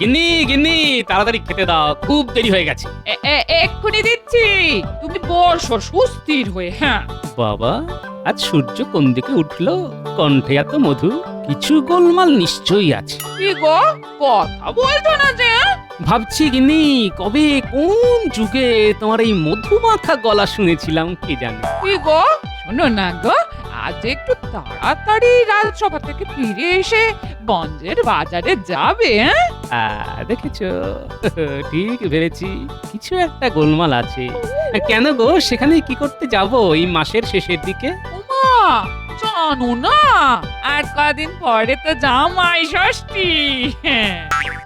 গিন্নি গিন্নি, তাড়াতাড়ি খেতে দাও, খুব দেরি হয়ে গেছে। এক্ষুনি দিচ্ছি, তুমি বসো সুস্থির হয়ে। হ্যাঁ, বাবা, আজ সূর্য কোন দিকে উঠলো, কণ্ঠে এত মধু, কিছু গোলমাল নিশ্চয়ই আছে। কি গো, কথা বলছো না যে? ভাবছি গিন্নি, কবে কোন যুগে তোমার এই মধুমাখা গলা শুনেছিলাম কে জানে। কি গো, শোনো না গো, আজ একটু তাড়াতাড়ি রাজসভা থেকে ফিরে এসে গঞ্জের বাজারে যাবে। দেখেছো, ঠিক ভেবেছি, কিছু একটা গোলমাল আছে। কেন গো, সেখানে কি করতে যাব এই মাসের শেষের দিকে? উমা, জানো না, আর কদিন পরে তো জামাই ষষ্ঠী। হ্যাঁ,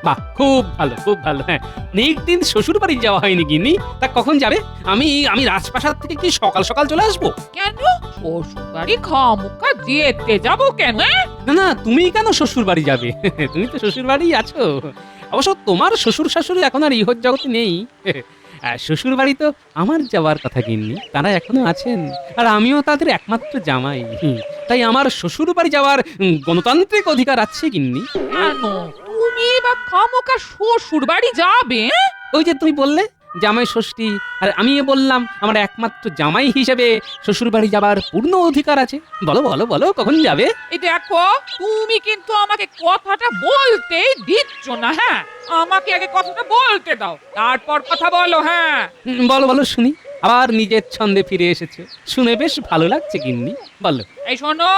বাহ, খুব ভালো খুব ভালো। হ্যাঁ, অনেকদিন শ্বশুর বাড়ি যাওয়া হয়নি গিন্নি, তা কখন যাবে? আমি আমি রাজপ্রাসাদ থেকে কি সকাল সকাল চলে আসবো? কেন শ্বশুর বাড়ি খামুখা যেতে যাবো কেন? না না, তুমি কেন শ্বশুর বাড়ি যাবে? তুমি তো শ্বশুর বাড়ি আছো। অবশ্য তোমার শ্বশুর শাশুড়ি এখন আর ইহর জগতে নেই। শ্বশুর বাড়ি তো আমার যাওয়ার কথা গিন্নি, তারা এখনো আছেন, আর আমিও তাদের একমাত্র জামাই। তাই আমার শ্বশুর বাড়ি যাওয়ার গণতান্ত্রিক অধিকার আছে গিন্নি। কেন তুমি বা খামুখা শ্বশুর বাড়ি যাবে? ওই যে তুমি বললে জামাই ষষ্ঠী, আর আমি বললাম আমার একমাত্র জামাই হিসেবে শ্বশুর বাড়ি যাবার পূর্ণ অধিকার আছে। বলো বলো বলো, কখন যাবে? এই দেখো, তুমি কিন্তু আমাকে কথাটা বলতে দিচ্ছ না। হ্যাঁ, আমাকে আগে কথাটা বলতে দাও, তারপর কথা বলো। হ্যাঁ, বলো বলো শুনি। আবার নিজের ছন্দে ফিরে এসেছে, শুনে বেশ ভালো লাগছে গিন্নি, বলো। এই শোনো,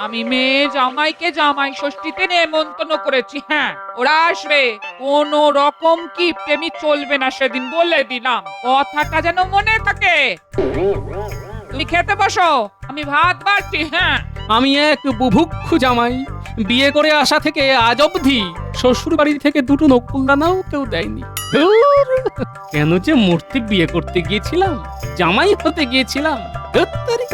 আমি মেয়ে জামাইকে জামাই ষষ্ঠীতে নেমন্তন্ন করেছি। হ্যাঁ, ওরা আসবে, কোন রকম কিপটেমি চলবে না সেদিন, বলে দিলাম। কথাটা যেন মনে থাকে। তুমি খেতে বসো, আমি ভাত বাড়ছি। হ্যাঁ, আমি এক বুভুক্ষু জামাই, বিয়ে করে আসা থেকে আজ অবধি শ্বশুর বাড়ি থেকে দুটো নকুলদানাও কেউ দেয়নি। ধুর, কেন যে মূর্তি বিয়ে করতে গিয়েছিলাম, জামাই হতে গিয়েছিলাম। ধুর তেরি।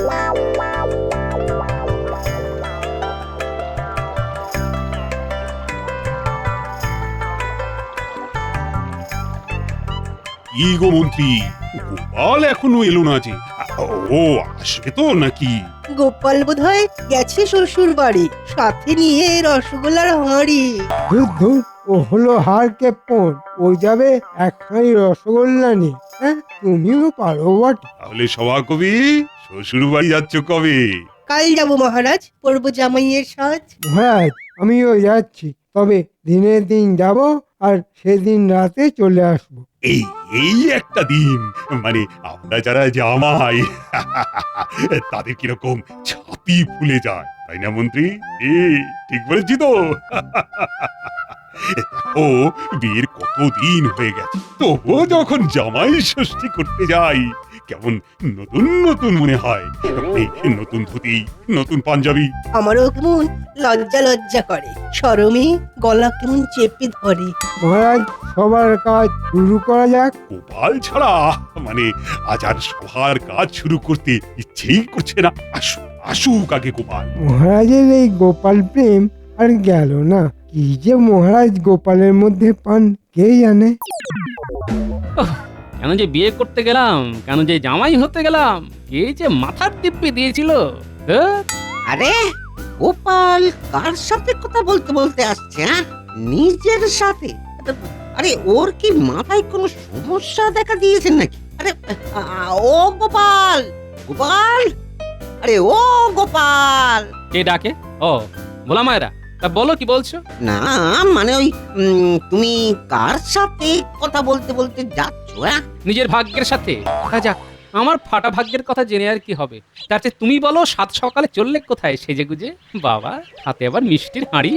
কি গো মন্ত্রী, গোপাল এখনো এলো না যে? ও আসবে তো নাকি? গোপাল বোধহয় গেছে শ্বশুর বাড়ি, সাথে নিয়ে রসগোল্লার হাঁড়ি। ধুর ধুর, ও হলো হার কেপন, ও যাবে একখানি রসগোল্লা নিয়ে। হ্যাঁ, তুমিও পারো বটে। তাহলে সভা কবি, শ্বশুর বাড়ি যাচ্ছ কবে? কাল যাবো মহারাজ, পরবো জামাইয়ের সাজ। মহারাজ, আমিও যাচ্ছি, তবে দিনের দিন যাব আর সেদিন রাতে চলে আসবো। এই এই একটা দিন, মানে আমরা যারা জামাই তাদের কিরকম ছাতি ফুলে যায়, তাই না মন্ত্রী? ঠিক বলেছি তো? ও বিয়ের কতদিন হয়ে গেছে, তবুও যখন জামাই ষষ্ঠী করতে যাই কেমন নতুন নতুন মনে হয়। এই নতুন ধুতি, নতুন পাঞ্জাবি। আমারও কেমন লজ্জা লজ্জা করে, শরমে গলা কেমন চেপে ধরে। মহারাজ, সবার কাজ শুরু করা যাক। গোপাল ছাড়া মানে আজ আর সবার কাজ শুরু করতে ইচ্ছেই করছে না। আসুক আগে গোপাল। মহারাজের এই গোপাল প্রেম আর গেল না। কি যে মহারাজ গোপালের মধ্যে পান কে জানে। কেন যে বিয়ে করতে গেলাম, কেন যে জামাই হতে গেলাম, কে যে মাথার দিব্যি দিয়েছিল। ধুর। আরে গোপাল কার সাথে কথা বলতে বলতে আসছে? হ্যাঁ, নিজের সাথে? আরে ওর কি মাথায় কোনো সমস্যা দেখা দিয়েছে নাকি? আরে ও গোপাল, গোপাল, আরে ও গোপাল। কে ডাকে? ও, ভোলা মায়েরা, তা বলো কি বলছো? না মানে ওই তুমি কার সাথে কথা বলতে বলতে যাচ্ছ? হ্যাঁ, নিজের ভাগ্যের সাথে। যাক, আমার ফাটা ভাগ্যের কথা জেনে আর কি হবে, তার চেয়ে তুমি বলো সাত সকালে চললে কোথায় সেজে গুজে? বাবা, হাতে আবার মিষ্টির হাঁড়ি।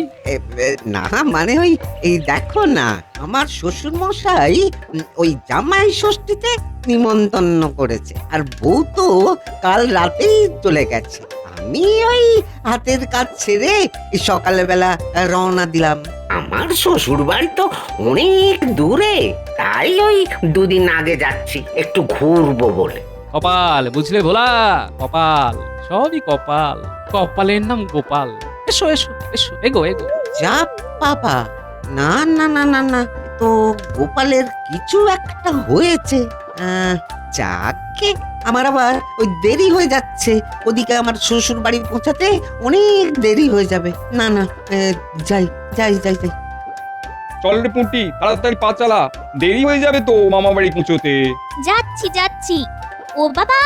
না মানে ওই এই দেখো না, আমার শ্বশুর মশাই ওই জামাই ষষ্ঠীতে নিমন্ত্রণ করেছে, আর বউ তো কাল রাতেই চলে গেছে। আমি ওই হাতের কাজ ছেড়ে সকালবেলা রওনা দিলাম। আমার শ্বশুর বাড়ি তো অনেক দূরে, তাই ওই দুদিন আগে যাচ্ছি একটু ঘুরবো বলে। কপাল, বুঝলে ভোলা, কপাল, সবই কপাল। কপালের নাম গোপাল। এসো এসো এসো, এগো এগো। যা বাবা, না না না না না, তো গোপালের কিছু একটা হয়েছে। যাকে আমার আবার ওই দেরি হয়ে যাচ্ছে, ওদিকে আমার শ্বশুর বাড়ি পৌঁছাতে অনেক দেরি হয়ে যাবে। না না, যাই যাই যাই যাই। চল রে পুঁটি, তাড়াতাড়ি পা চালা, দেরি হয়ে যাবে তো মামা বাড়ি পৌঁছোতে। যাচ্ছি যাচ্ছি। ও বাবা,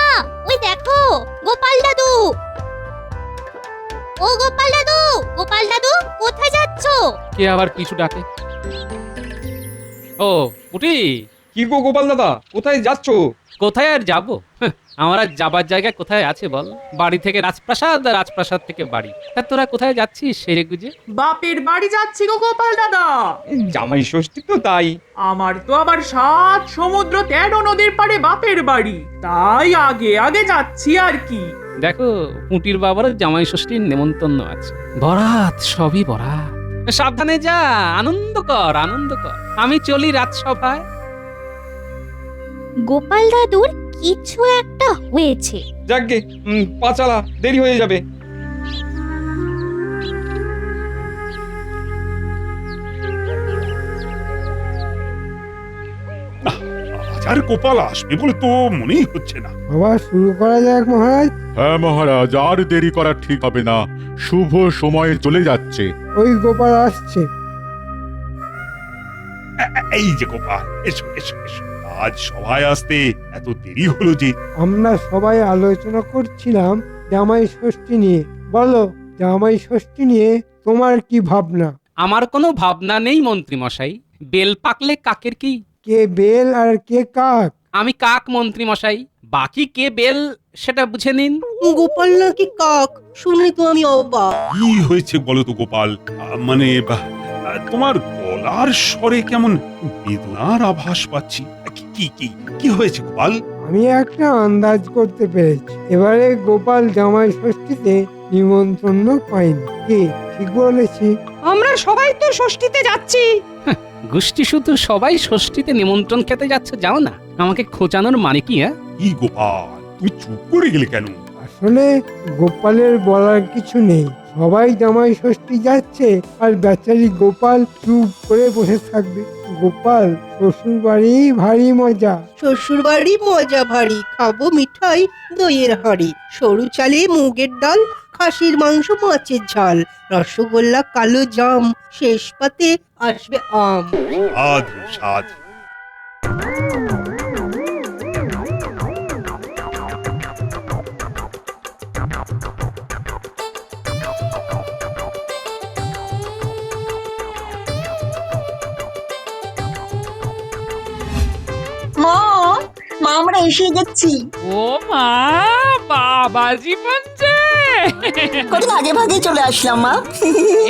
ওই দেখো গোপাল দাদু। ও গোপাল দাদু, গোপাল দাদু কোথায় যাচ্ছো? কে আবার কিছু ডাকে? ও পুটি, কি গো গোপাল দাদা, কোথায় যাচ্ছ? কোথায় আর যাবো? আমার আর যাবার জায়গা কোথায় আছে বল? বাড়ি থেকে রাজপ্রাসাদ, আর রাজপ্রাসাদ থেকে বাড়ি। তা তোরা কোথায় যাচ্ছিস সেরে গুজে? বাপের বাড়ি যাচ্ছি গো গোপাল দাদা। জামাই ষষ্ঠী তো তাই। আমার তো আবার 7 সমুদ্র 13 নদীর পাড়ে বাপের বাড়ি, তাই আগে আগে যাচ্ছি আর কি। দেখো, পুঁটির বাবার জামাই ষষ্ঠীর নেমন্তন্ন আছে। বরাত, সবই বরাত। সাবধানে যা, আনন্দ কর আনন্দ কর। আমি চলি রাজসভায়। গোপাল দাদুর কিছু একটা হয়েছে। যাকগে, পা চালা, দেরি হয়ে যাবে। আজ আর গোপাল আসবে বলে তো মনেই হচ্ছে না। আবার শুরু করা যাক মহারাজ। হ্যাঁ মহারাজ, আর দেরি করা ঠিক হবে না, শুভ সময় চলে যাচ্ছে। ওই গোপাল আসছে। এই যে গোপাল, এসো এসো এসো। আজ সভায় আসতে এত দেরি হলো যে? আমরা সবাই আলোচনা করছিলাম জামাই ষষ্ঠী নিয়ে। বলো, জামাই ষষ্ঠী নিয়ে তোমার কি ভাবনা? আমার কোনো ভাবনা নেই মন্ত্রী মশাই। বেল পাকলে কাকের কি? কে বেল আর কে কাক? আমি কাক মন্ত্রী মশাই, বাকি কে বেল সেটা বুঝে নিন। গোপাল নাকি কাক, শুনে তো আমি অবাক। কি হয়েছে বলো তো গোপাল? মানে তোমার গলার স্বরে কেমন বেদনার আভাস পাচ্ছি। কি কি কি হয়েছে গোপাল? আমি একটা আন্দাজ করতে পেরেছি। এবারে গোপাল জামাই ষষ্ঠীতে নিমন্ত্রণ পাইনি। কি ঠিক বলেছি? আমরা সবাই তো ষষ্ঠীতে যাচ্ছি। গোষ্ঠী শুধু সবাই ষষ্ঠীতে নিমন্ত্রণ খেতে যাচ্ছে, যাও না। আমাকে খোঁচানোর মানে কি? কি গোপাল, তুমি চুপ করে গেলে কেন? আসলে গোপালের বলার কিছু নেই। সবাই জামাই ষষ্ঠী যাচ্ছে আর বেচারি গোপাল চুপ করে বসে থাকবে। গোপাল শ্বশুর বাড়ি ভারী মজা। শ্বশুর বাড়ি মজা ভারী, খাবো মিঠাই দইয়ের হাঁড়ি, সরু চালে মুগের ডাল, খাসির মাংস মাছের ঝাল, রসগোল্লা কালো জাম, শেষ পাতে আসবে আম। সাধু সাধু। মা, আমরা এসে গেছি। ও মা, বাবা জীবন যে। কত আগে ভাগে চলে আসলাম মা।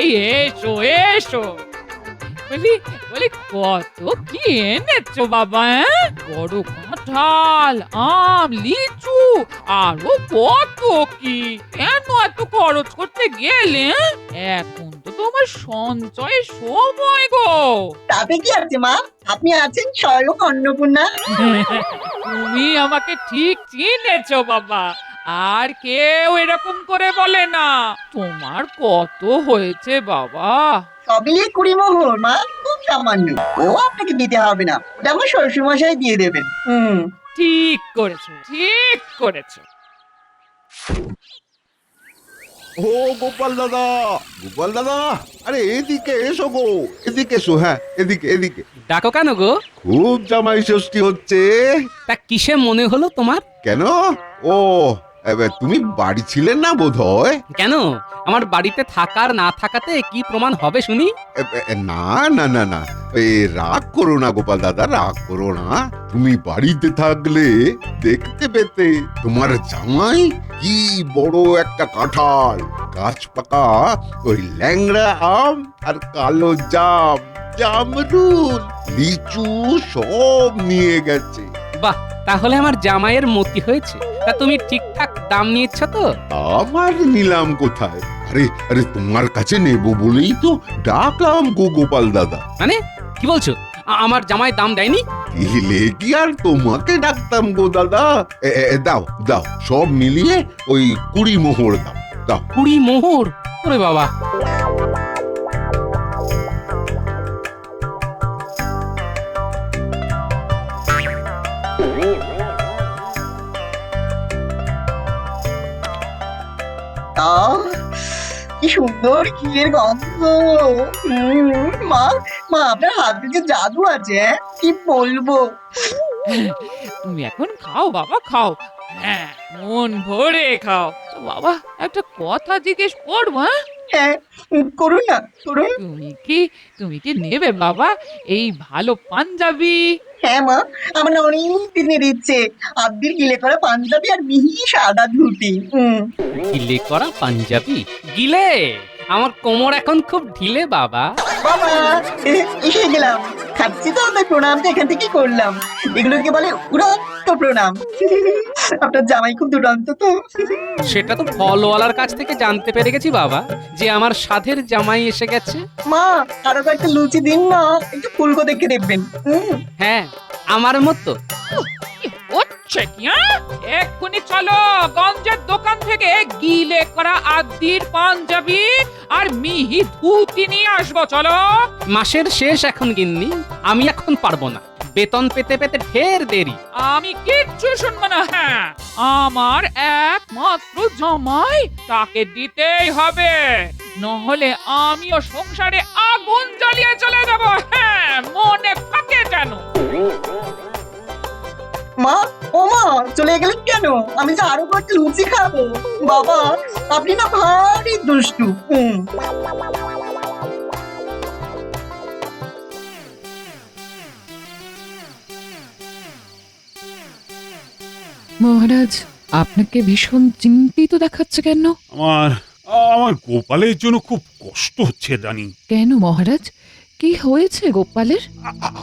এই এসো এসো। বলি বলি কত কি এনেছো বাবা? বড় কাঁঠাল, আম, লিচু, আরো কত কি। কেন এত খরচ করতে গেলে? এখন তো তোমার সঞ্চয়ের সময় গো। তাতে কি আছে মা, আপনি আছেন স্বয়ং অন্নপূর্ণা। তুমি আমাকে ঠিক চিনেছো বাবা, আর কেউ এরকম করে বলে না। তোমার কত হয়েছে বাবা? সব মিলিয়ে 20 মোহর মা, খুব সামান্য। ও আপনাকে দিতে হবে না, ওটা আমার শ্বশুরমশাই দিয়ে দেবেন। ঠিক করেছো ঠিক করেছো। ও গোপাল দাদা, গোপাল দাদা, আরে এদিকে এসো গো, এদিকে এসো। হ্যাঁ, এদিকে এদিকে। ডাকো কেন গো? খুব জামাই ষষ্ঠী হচ্ছে। তা কিসে মনে হলো তোমার? কেন? ও, তুমি বাড়ি ছিলেন না বোধহয়। কেন? আমার বাড়িতে থাকার না থাকাতে কি প্রমাণ হবে শুনি? না না না না, রাগ করো না গোপাল দাদা, রাগ করো না। তুমি বাড়িতে থাকলে দেখতে পেতে তোমার জামাই কি বড় একটা কাঁঠাল, গাছ পাকা ওই ল্যাংড়া আম আর কালো জাম, জামরুল, লিচু সব নিয়ে গেছে। বাহ, তাহলে আমার জামাইয়ের মতি হয়েছে। তা তুমি ঠিকঠাক দাম নিয়েছ তো? আমার নিলাম কোথায়? আরে আরে, তোমার কাছে নেব বলেই তো ডাকলাম গো গোপাল দাদা। মানে কি বলছো? আমার জামাই দাম দেয়নি? দিলে কি আর তোমাকে ডাকতাম গো দাদা। দাও দাও, সব মিলিয়ে ওই 20 মোহর দাও। দাও 20 মোহর? ওরে বাবা। কি সুন্দর ক্ষীরের গন্ধ। মা মা আপনার হাত থেকে জাদু আছে, কি বলবো। তুমি এখন খাও বাবা, খাও। হ্যাঁ, মন ভরে খাও। তো বাবা, একটা কথা জিজ্ঞেস করবো? হ্যাঁ, করুন না, করুন। তুমি কি নেবে বাবা এই ভালো পাঞ্জাবি? হ্যাঁ মা, আমার না অনেক দিনের ইচ্ছে, আব্বির গিলে করা পাঞ্জাবি আর মিহি সাদা ধুতি। গিলে করা পাঞ্জাবি? গিলে? আমার কোমর এখন খুব ঢিলে বাবা। বাবা, এসে গেলাম। খাচ্ছি তো, তাই প্রণামটা এখান থেকে করলাম। এগুলোকে বলে উড়ন্ত প্রণাম। আপনার জামাই খুব দুরন্ত তো। সেটা তো ফলওয়ালার কাছ থেকে জানতে পেরে গেছি বাবা, যে আমার সাধের জামাই এসে গেছে। মা, আরো কয়েকটা লুচি দিন না, একটু ফুলকো দেখে দেখবেন। হ্যাঁ, আমার মতো। হচ্ছে কি? এক্ষুনি চলো গঞ্জের দোকান থেকে গিলে করা আদির পাঞ্জাবি আর মিহি ধুতি নিয়ে আসবো। চলো। মাসের শেষ এখন গিন্নি, আমি এখন পারবো না, বেতন পেতে পেতে ঢের দেরি। আমি কিচ্ছু শুনবো না। হ্যাঁ, আমার একমাত্র জামাই, তাকে দিতেই হবে, নহলে আমিও সংসারে আগুন জ্বালিয়ে চলে যাব। হ্যাঁ, মনে থাকে যেন। মা, ও মা, চলে গেলেন কেন? আমি যে আরো কয়েকটা লুচি খাবো। বাবা, আপনি না ভারী দুষ্টু। মহারাজ, আপনাকে ভীষণ চিন্তিত দেখাচ্ছে কেন? আমার আমার গোপালের জন্য খুব কষ্ট হচ্ছে রানী। কেন মহারাজ, কি হয়েছে গোপালের?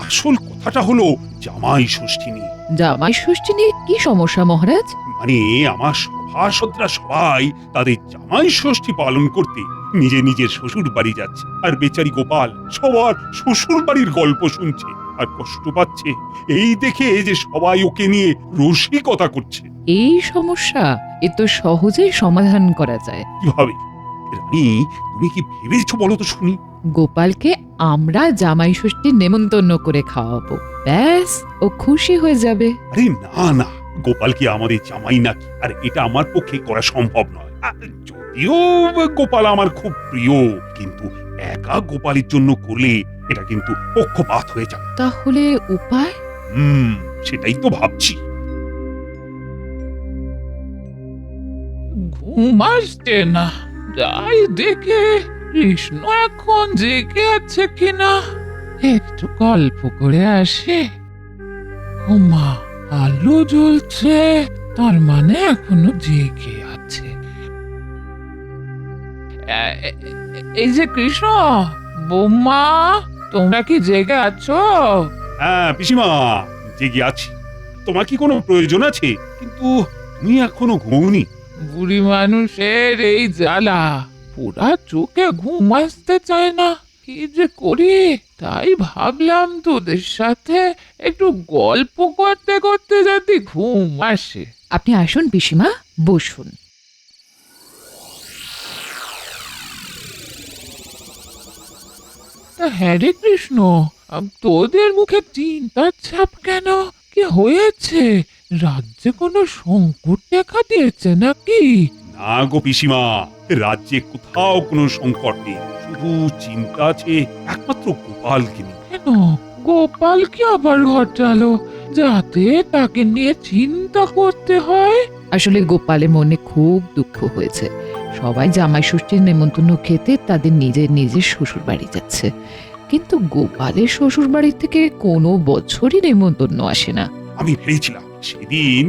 আসল কথাটা হলো জামাই ষষ্ঠী নিয়ে। জামাই ষষ্ঠী নিয়ে কি সমস্যা মহারাজ? মানে আমার সভাসদরা সবাই তাদের জামাই ষষ্ঠী পালন করতে নিজে নিজের শ্বশুর বাড়ি যাচ্ছে, আর বেচারি গোপাল সবার শ্বশুর বাড়ির গল্প শুনছে আর কষ্ট পাচ্ছে এই দেখে যে সবাই ওকে নিয়ে রসিকতা করছে। এই সমস্যা এ তো সহজেই সমাধান করা যায়। কিভাবে রানী, তুমি কি ভেবেছো বলো তো শুনি? গোপালকে আমরা জামাই ষষ্ঠীর নেমন্তন্ন করে খাওয়াবো, ব্যাস ও খুশি হয়ে যাবে। আরে না না, গোপাল কি আমাদের জামাই নাকি? আর এটা আমার পক্ষে করা সম্ভব নয়। যদিও গোপাল আমার খুব প্রিয়, কিন্তু একা গোপালের জন্য করলে এটা কিন্তু পক্ষপাত হয়ে যাবে। তাহলে উপায়? সেটাই তো ভাবছি। ঘুম আসছে না, যাই দেখে কৃষ্ণ এখন জেগে আছে কিনা, একটু গল্প করে আসে। ওমা, আলো জ্বলছে, তার মানে এখনো জেগে আছে। এই যে কৃষ্ণ, বৌমা, তোমরা কি জেগে আছো? হ্যাঁ পিসিমা, জেগে আছি। তোমার কি কোনো প্রয়োজন আছে? কিন্তু তুমি এখনো ঘুমোওনি। বুড়ি মানুষের এই জ্বালা, পুরা চোখে ঘুম আসতে চায় না, কি যে করি। তাই ভাবলাম তোদের সাথে একটু গল্প করতে করতে যাতে ঘুম আসে। আপনি আসুন পিসিমা, বসুন। হ্যাঁ রে কৃষ্ণ, তোদের মুখে চিন্তার ছাপ কেন? কি হয়েছে? রাজ্যে কোনো সংকট দেখা দিয়েছে নাকি? না গো পিসিমা, রাজ্যে কোথাও কোনো সংকট নেই, শুধু চিন্তা আছে একমাত্র গোপালকে নিয়ে। কেন, গোপাল কি আবার ঘটালো যাতে তাকে নিয়ে চিন্তা করতে হয়? আসলে গোপালের মনে খুব দুঃখ হয়েছে। সবাই জামাই ষষ্ঠীর নেমন্তন্ন খেতে তাদের নিজের নিজের শ্বশুর বাড়ি যাচ্ছে, কিন্তু গোপালের শ্বশুর বাড়ি থেকে কোনো বছরই নেমন্তন্ন আসে না। আমি ভেবেছিলাম সেদিন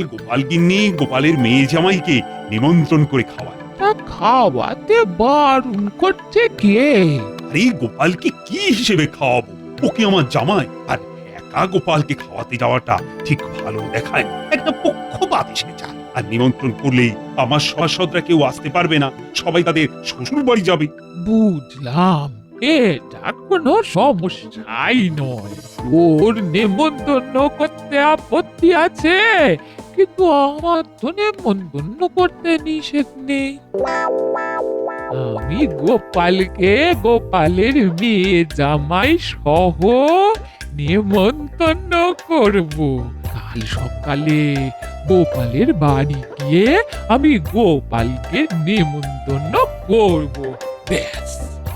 গোপালগিন্নি গোপালের মেয়ে জামাইকে নিমন্ত্রণ করে খাওয়ায়। তা খাওয়াতে বারণ করছে কে? আরে গোপালকে কি হিসেবে খাওয়াবো? ওকে আমার জামাই, আর একা গোপালকে খাওয়াতে যাওয়াটা ঠিক ভালো দেখায় না। একটা পক্ষপাত এসে যায়। আর নিমন্ত্রণ করলেই আমার সভাসদরা কেউ আসতে পারবে না, সবাই তাদের শ্বশুর বাড়ি যাবে। বুঝলাম, এটা কোনো সমস্যাই নয়। ওর নেমন্তন্ন করতে আপত্তি আছে, কিন্তু আমার তো নেমন্তন্ন করতে নিষেধ নেই। আমি গোপালকে গোপালের মেয়ে জামাই সহ নেমন্তন্ন করব। কাল সকালে গোপালের বাড়ি গিয়ে আমি গোপালকে নেমন্তন্ন করব। ব্যাস,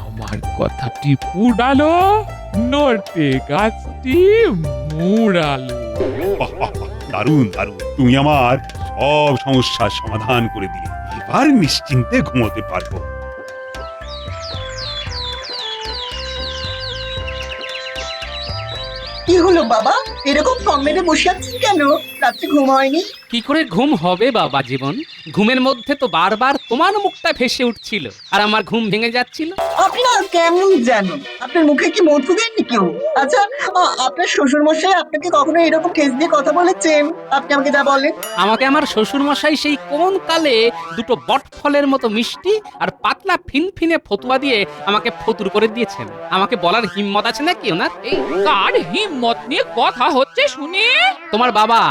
আমার কথাটি পুরালো, নড়তে গাছটি মুড়ালো। বাহ, বাহ, বাহ, দারুণ দারুণ, তুমি আমার সব সমস্যার সমাধান করে দিলে। এবার নিশ্চিন্তে ঘুমোতে পারবো। কি হলো বাবা, এরকম কম মেরে বসে আছেন কেন? রাত্রে ঘুম হয়নি? কি করে ঘুম হবে বাবা জীবন? ঘুমের মধ্যে তো বারবার তোমার মুখটা ভেসে উঠছিল আর আমার ঘুম ভেঙে যাচ্ছিল। আপনি না কেমন জানো, আপনার মুখে কি মধু দেননি কেউ? আচ্ছা, আপনার শ্বশুর মশাই আপনাকে কখনো এরকম ঠেস দিয়ে কথা বলেছেন? আপনি আমাকে যা বলেন। আমাকে আমার শ্বশুর মশাই সেই কোন কালে দুটো বটফলের মতো মিষ্টি আর পাতলা ফিনফিনে ফতুয়া দিয়ে আমাকে ফতুর করে দিয়েছেন। আমাকে বলার হিম্মত আছে নাকি ওনার? এই কার হিম্মত নিয়ে কথা হচ্ছে শুনি? তোমার বাবা,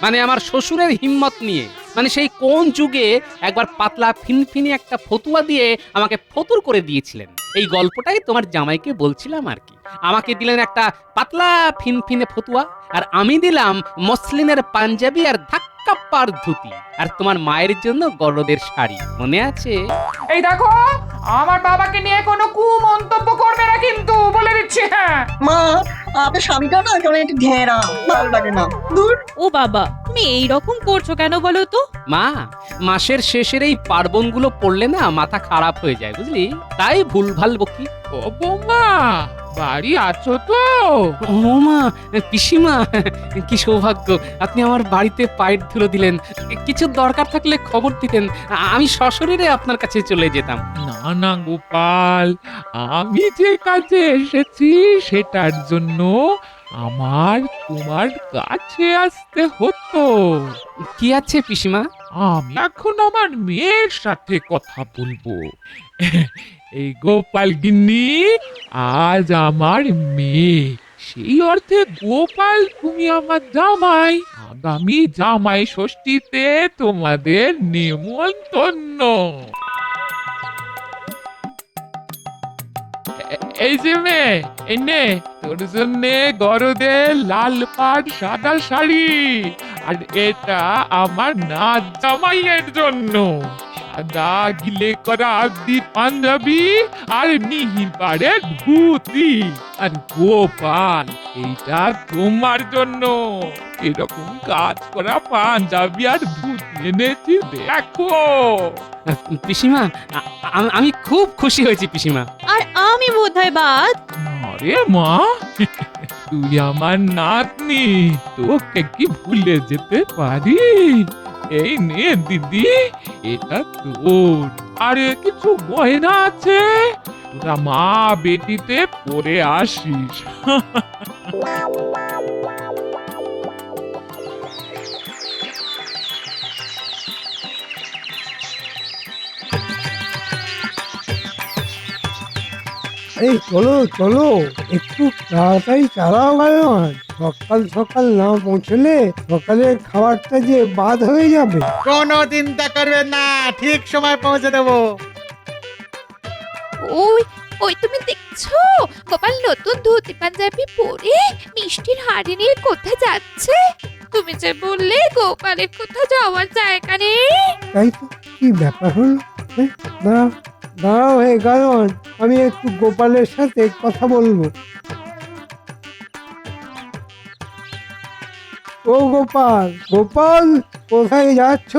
মানে আমার শ্বশুরের হিম্মত নিয়ে। মানে সেই কোন যুগে একবার পাতলা ফিনফিনে একটা ফতুয়া দিয়ে আমাকে ফতুর করে দিয়েছিলেন। এই গল্পটাই তোমার জামাইকে বলছিলাম আর কি। আমাকে দিলেন একটা পাতলা ফিনফিনে ফতুয়া, আর আমি দিলাম মসলিনের পাঞ্জাবি আর ধাক্কাপ্পার ধুতি, আর তোমার মায়ের জন্য গরদের শাড়ি। মনে আছে? এই দেখো, আমার বাবাকে নিয়ে কোনো কুমন্তব্য করবে না কিন্তু, বলে দিচ্ছি। হ্যাঁ মা, আপনার স্বামীটা না কেমন একটু ঘেরা, ভালো লাগে না। দূর। ও বাবা, তুমি এই রকম করছো কেন বলো তো? মা, মাসের শেষের এই পার্বণগুলো পড়লে না মাথা খারাপ হয়ে যায়, বুঝলি? তাই ভুলভাল বকি। ও বৌমা, বাড়ি আছো তো? ও মা, পিসিমা, কি সৌভাগ্য, আপনি আমার বাড়িতে পায়ের ধুলো দিলেন। কিছু দরকার থাকলে খবর দিতেন, আমি সশরীরে আপনার কাছে চলে যেতাম। না না গোপাল, আমি যে কাজে এসেছি সেটার জন্য আমার তোমার কাছে আসতে হতো। কি আছে পিসিমা? আমি এখন আমার মেয়ের সাথে কথা বলবো। এই গোপাল গিন্নি আজ আমার মেয়ে, সেই অর্থে গোপাল তুমি আমার জামাই। আগামী জামাই ষষ্ঠীতে তোমাদের নিমন্ত্রণ। এই যে মেয়ে, এই নে তোর জন্য গরদের লাল পাড় সাদা শাড়ি, আর এটা আমার নাচ জামাইয়ের জন্য সাদা গিলে করা আদি পাঞ্জাবি আর মিহি পাড়ের ধুতি। আর গোপাল, এইটা তোমার জন্য এরকম কাজ করা পাঞ্জাবি আর ধুতি এনেছি, দেখো। পিসিমা, আমি খুব খুশি হয়েছি পিসিমা। আর আমি বোধহয় বাদ। আরে মা, তুই আমার নাতনি, তোকে কি ভুলে যেতে পারি? এই নে দিদি, এটা তোর। আরে কিছু গয়না আছে, তোরা মা বেটিতে পরে আসিস। এই চলো চলো, একটু তাড়াতাড়ি চালাও গাড়ি। সকাল সকাল না পৌঁছলে সকালের খাবারটা যে বাদ হয়ে যাবে। কোনো চিন্তা করবেন না, ঠিক সময় পৌঁছে দেবো। ওই ওই তুমি দেখছো গোপাল নতুন ধুতি পাঞ্জাবি পরে মিষ্টির হাড়ি নিয়ে কোথায় যাচ্ছে? তুমি যে বললে গোপালের কোথাও যাওয়ার জায়গা নেই। তাই তো, কি ব্যাপার হলো? দাঁড়াও দাঁড়াও হে গাড়ন, আমি একটু গোপালের সাথে কথা বলবো। ও গোপাল, গোপাল কোথায় যাচ্ছ?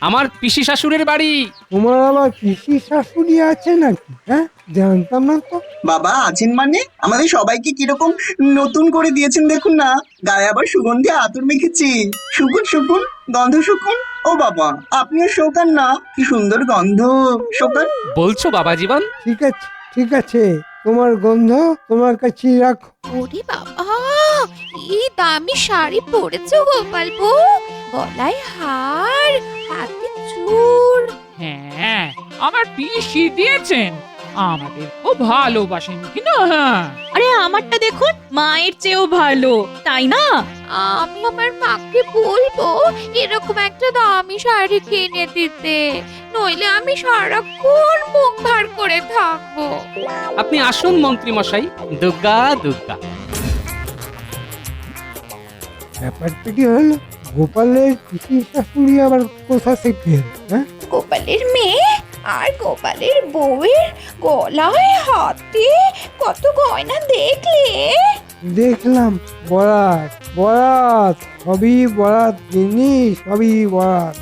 আমার পিসি শাশুড়ির বাড়ি। তোমার আবার পিসি শাশুড়ি আছে নাকি? হ্যাঁ, জানতাম না তো। বাবা আছেন মানে? আমাদের সবাইকে কিরকম নতুন করে দিয়েছেন দেখুন না, গায়ে আবার সুগন্ধি আতর মেখেছি। শুকুন শুকুন, গন্ধ শুকুন। ও বাবা, আপনিও শোকান না, কি সুন্দর গন্ধ, শোকান। বলছো বাবা জীবন? ঠিক আছে ঠিক আছে, তোমার গন্ধ তোমার কাছেই রাখো। ওরে বাবা, এই দামি শাড়ি পরেছো গোপাল বউ, গলায় হার, হাতে চূড়। হ্যাঁ, আমার পিসি দিয়েছেন, আমাদের খুব ভালোবাসেন কিনা। হ্যাঁ, আরে আমারটা দেখুন, মায়ের চেয়েও ভালো, তাই না? আমি আমার মাকে বলবো এরকম একটা দামি শাড়ি কিনে দিতে, নইলে আমি সারাক্ষণ মুখ ভার করে থাকবো। আপনি আসুন মন্ত্রী মশাই। দুর্গা দুর্গা। ব্যাপারটা কি হলো? গোপালের পিসি শাশুড়ি আবার কোথা থেকে এলো? হ্যাঁ, গোপালের মেয়ে আর গোপালের বউয়ের গলায় হাতে কত গয়না দেখলে? দেখলাম, বরাত বরাত, সবই বরাত জিনিস, সবই বরাত।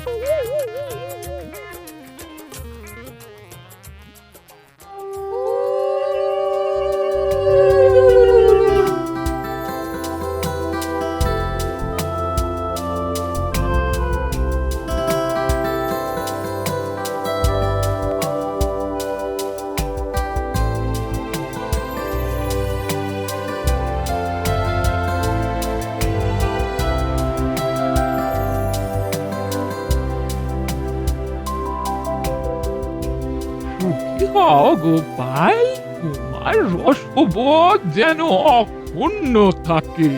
গোপাল, তোমার রসবোধ যেন অক্ষুণ্ণ থাকে।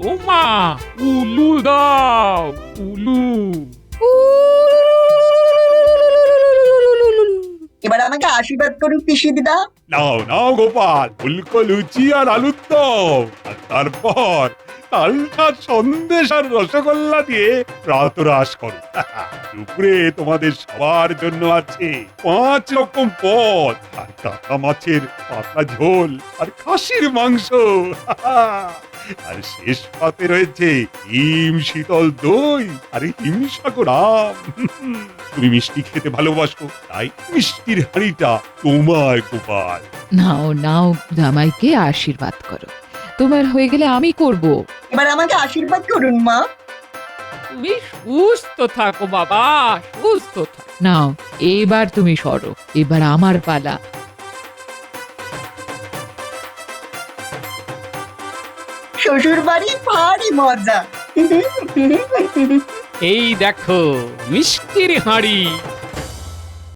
ও মা, উলু দাও, উলু। এবার আমাকে আশীর্বাদ করুন পিসি দিদা। নাও নাও গোপাল, ফুলকো লুচি আর আলুর দম, আর তারপর তালটা সন্দেশ আর রসগোল্লা দিয়ে প্রাতরাশ করো। দুপুরে তোমাদের সবার জন্য আছে 5 রকম পদ, আর কাকা মাছের পাতলা ঝোল, আর খাসির মাংস। আর শেষ পাতে রয়েছে হিম শীতল দই আর হিমসাগর আম। তুমি মিষ্টি খেতে ভালোবাসো, তাই মিষ্টির হাঁড়িটা তোমার গোপাল। নাও নাও, জামাইকে আশীর্বাদ করো। তোমার হয়ে গেলে আমি করব। এবার আমাকে আশীর্বাদ করুন মা। তুমি সুস্থ থাকো বাবা, সুস্থ থাকো। নাও, এবার তুমি সরো, এবার আমার পালা। শ্বশুর বাড়ি ভারী মজা। এই দেখো মিষ্টির হাঁড়ি।